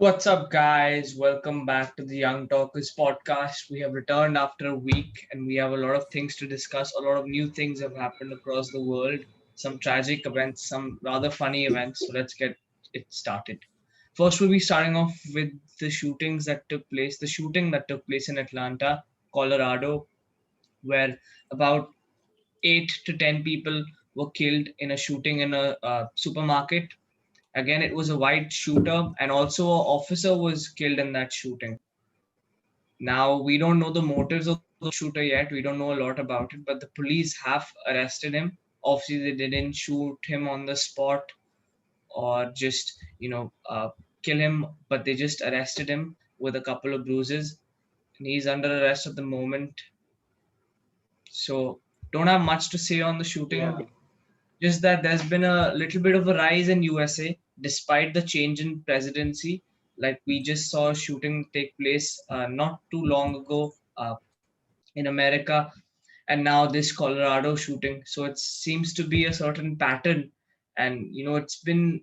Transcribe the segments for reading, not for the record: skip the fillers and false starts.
What's up, guys? Welcome back to the Young Talkers podcast. We have returned after a week and we have a lot of things to discuss. A lot of new things have happened across the world, some tragic events, some rather funny events. So let's get it started. First, we'll be starting off with the shootings that took place. The shooting that took place in Atlanta, Colorado, where about 8 to 10 people were killed in a shooting in a supermarket. Again, it was a white shooter, and also an officer was killed in that shooting. Now, we don't know the motives of the shooter yet. We don't know a lot about it, but the police have arrested him. Obviously, they didn't shoot him on the spot or just, kill him, but they just arrested him with a couple of bruises. And he's under arrest at the moment. So, don't have much to say on the shooting. Yeah, Just that there's been a little bit of a rise in USA despite the change in presidency. Like we just saw a shooting take place not too long ago in America, and now this Colorado shooting. So it seems to be a certain pattern, and it's been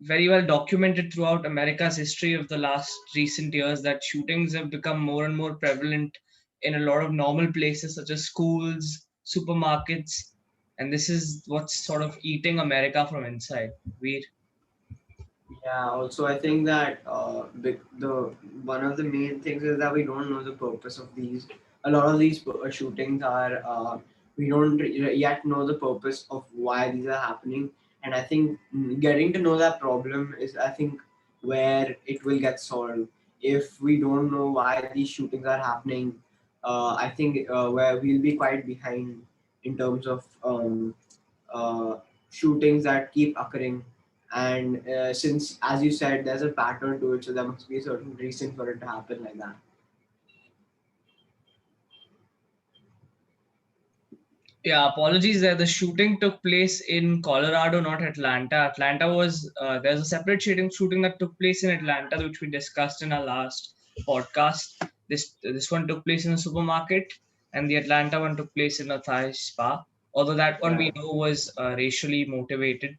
very well documented throughout America's history of the last recent years that shootings have become more and more prevalent in a lot of normal places such as schools, supermarkets, and this is what's sort of eating America from inside. Weird. yeah. Also, I think that the one of the main things is that we don't know the purpose of these. A lot of these shootings are we don't yet know the purpose of why these are happening, and I think getting to know that problem is, I think, where it will get solved. If we don't know why these shootings are happening, I think where we'll be quite behind in terms of uh, shootings that keep occurring. And since, as you said, there's a pattern to it, so there must be a certain reason for it to happen like that. Yeah, apologies there. The shooting took place in Colorado, not Atlanta. Atlanta was there's a separate shooting that took place in Atlanta, which we discussed in our last podcast. This one took place in a supermarket, and the Atlanta one took place in a Thai spa. Although that one we Yeah. know was racially motivated,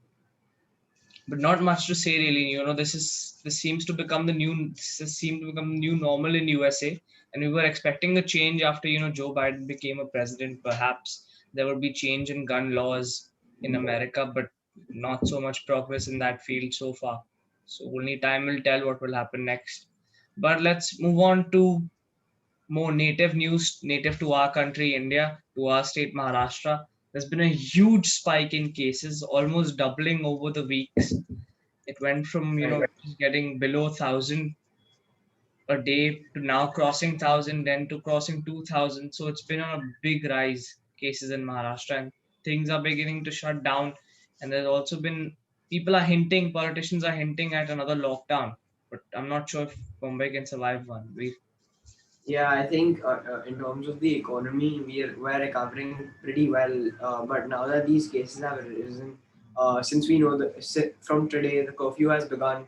but not much to say really. This seems to become the new this seemed to become the new normal in USA, and we were expecting a change after Joe Biden became a president. Perhaps there would be change in gun laws in America, but not so much progress in that field so far. So only time will tell what will happen next. But let's move on to more native news, native to our country, India, to our state, Maharashtra. There's been a huge spike in cases, almost doubling over the weeks. It went from Right. just getting below 1,000 a day to now crossing 1,000, then to crossing 2,000. So it's been on a big rise cases in Maharashtra, and things are beginning to shut down. And there's also been politicians are hinting at another lockdown, but I'm not sure if Mumbai can survive one. Yeah, I think in terms of the economy, we're recovering pretty well. But now that these cases have risen, since we know that from today the curfew has begun,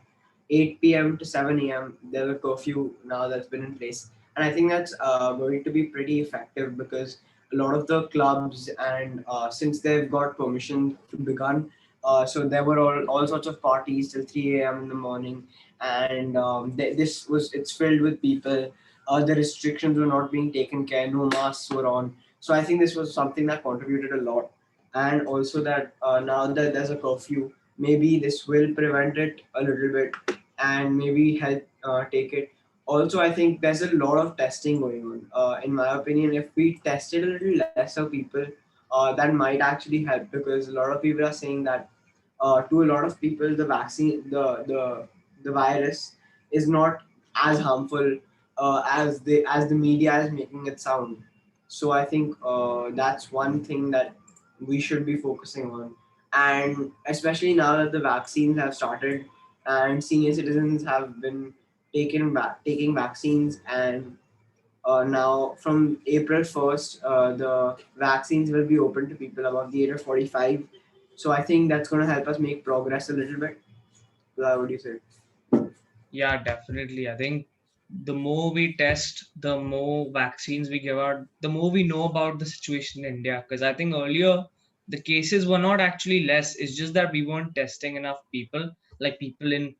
8 p.m. to 7 a.m. There's a curfew now that's been in place, and I think that's going to be pretty effective because a lot of the clubs and since they've got permission to begin, so there were all sorts of parties till 3 a.m. in the morning, and this was it's filled with people. The restrictions were not being taken care, no masks were on. So I think this was something that contributed a lot. And also that now that there's a curfew, maybe this will prevent it a little bit and maybe help take it. Also, I think there's a lot of testing going on. In my opinion, if we tested a little lesser people, that might actually help because a lot of people are saying that to a lot of people the vaccine the virus is not as harmful as the media is making it sound. So I think that's one thing that we should be focusing on, and especially now that the vaccines have started and senior citizens have been taking vaccines, and now from April 1st, the vaccines will be open to people above the age of 45. So I think that's going to help us make progress a little bit. What would you say? Yeah, definitely. I think the more we test, the more vaccines we give out, the more we know about the situation in India. Because I think earlier the cases were not actually less. It's just that we weren't testing enough people, like people in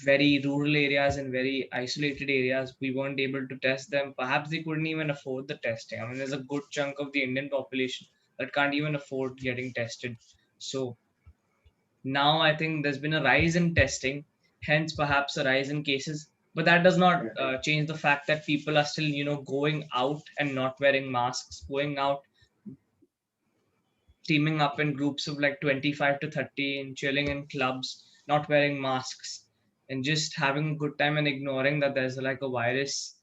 very rural areas and very isolated areas, we weren't able to test them. Perhaps they couldn't even afford the testing. I mean, there's a good chunk of the Indian population that can't even afford getting tested. So now I think there's been a rise in testing, hence perhaps a rise in cases. But that does not Right. change the fact that people are still, going out and not wearing masks, going out, teaming up in groups of like 25 to 30 and chilling in clubs, not wearing masks, and just having a good time and ignoring that there's like a virus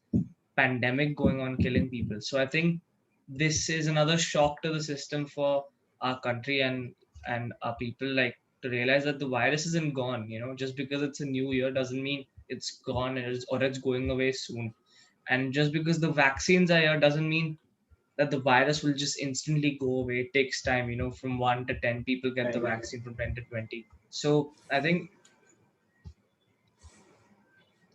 pandemic going on killing people. So I think this is another shock to the system for our country and our people, like to realize that the virus isn't gone. Just because it's a new year doesn't mean it's gone or it's going away soon. And just because the vaccines are here doesn't mean that the virus will just instantly go away. It takes time, from 1 to 10 people get the Right. vaccine, from 10 to 20. So I think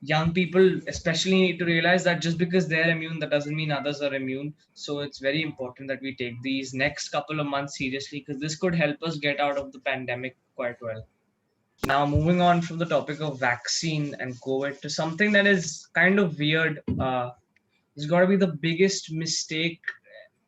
young people especially need to realize that just because they're immune, that doesn't mean others are immune. So it's very important that we take these next couple of months seriously, because this could help us get out of the pandemic quite well. Now, moving on from the topic of vaccine and COVID to something that is kind of weird. It's got to be the biggest mistake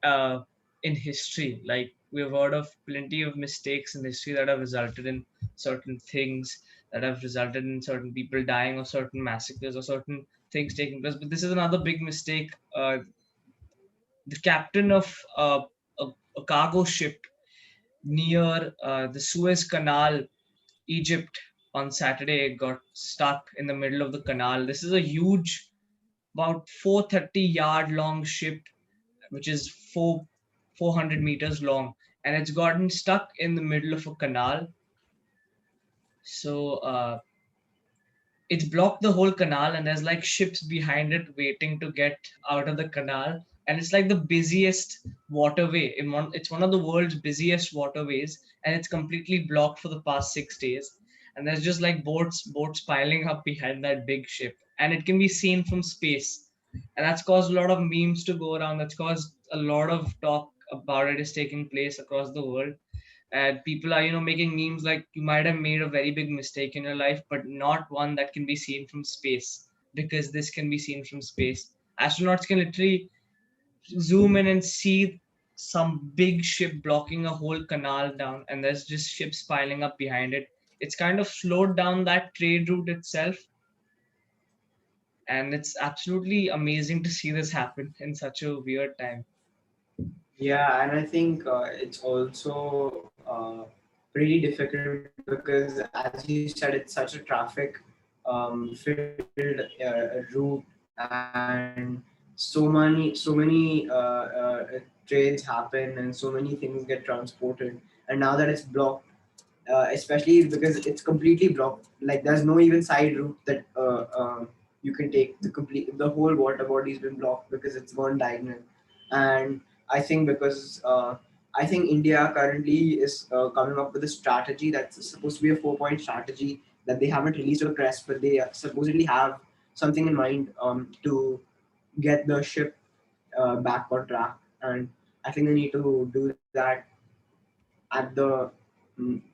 uh, in history. Like, we've heard of plenty of mistakes in history that have resulted in certain things, that have resulted in certain people dying, or certain massacres, or certain things taking place. But this is another big mistake. The captain of a, a cargo ship near the Suez Canal, Egypt, on Saturday got stuck in the middle of the canal. This is a huge, about 430-yard long ship, which is 400 meters long, and it's gotten stuck in the middle of a canal. So it's blocked the whole canal, and there's like ships behind it waiting to get out of the canal. And it's like the busiest waterway it's one of the world's busiest waterways, and it's completely blocked for the past 6 days. And there's just like boats piling up behind that big ship, and it can be seen from space. And that's caused a lot of memes to go around. That's caused a lot of talk about it is taking place across the world. And people are making memes like, you might have made a very big mistake in your life, but not one that can be seen from space, because this can be seen from space. Astronauts can literally zoom in and see some big ship blocking a whole canal down, and there's just ships piling up behind it. It's kind of slowed down that trade route itself, and it's absolutely amazing to see this happen in such a weird time. Yeah, and I think it's also pretty difficult because, as you said, it's such a traffic filled route, and so many trades happen, and so many things get transported. And now that it's blocked, especially because it's completely blocked. Like, there's no even side route that you can take. The whole water body's been blocked because it's gone diagonal. And I think because I think India currently is coming up with a strategy that's supposed to be a 4-point strategy that they haven't released to the press, but they supposedly have something in mind to get the ship back on track. And I think they need to do that at the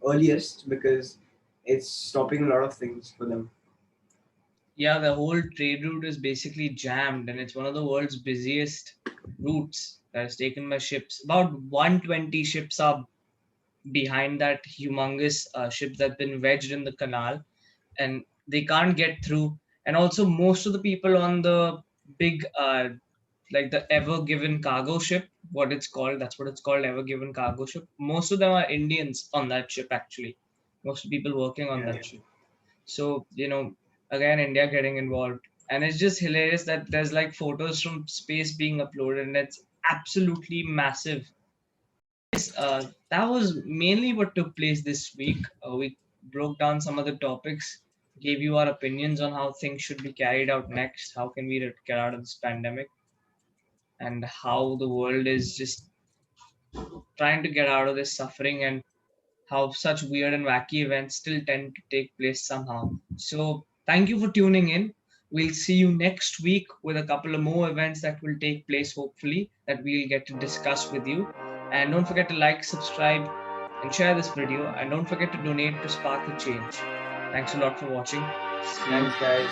earliest, because it's stopping a lot of things for them. Yeah, the whole trade route is basically jammed, and it's one of the world's busiest routes that is taken by ships. About 120 ships are behind that humongous ship that's been wedged in the canal, and they can't get through. And also, most of the people on the big, like the Ever Given cargo ship, what it's called, that's what it's called, Ever Given cargo ship. Most of them are Indians on that ship, actually. Most of the people working on Yeah, that ship. So, again, India getting involved. And it's just hilarious that there's like photos from space being uploaded, and it's absolutely massive. That was mainly what took place this week. We broke down some of the topics, gave you our opinions on how things should be carried out next, how can we get out of this pandemic, and how the world is just trying to get out of this suffering, and how such weird and wacky events still tend to take place somehow. So, thank you for tuning in. We'll see you next week with a couple of more events that will take place, hopefully, that we'll get to discuss with you. And don't forget to like, subscribe, and share this video. And don't forget to donate to spark the change. Thanks a lot for watching. See you. Thanks, guys.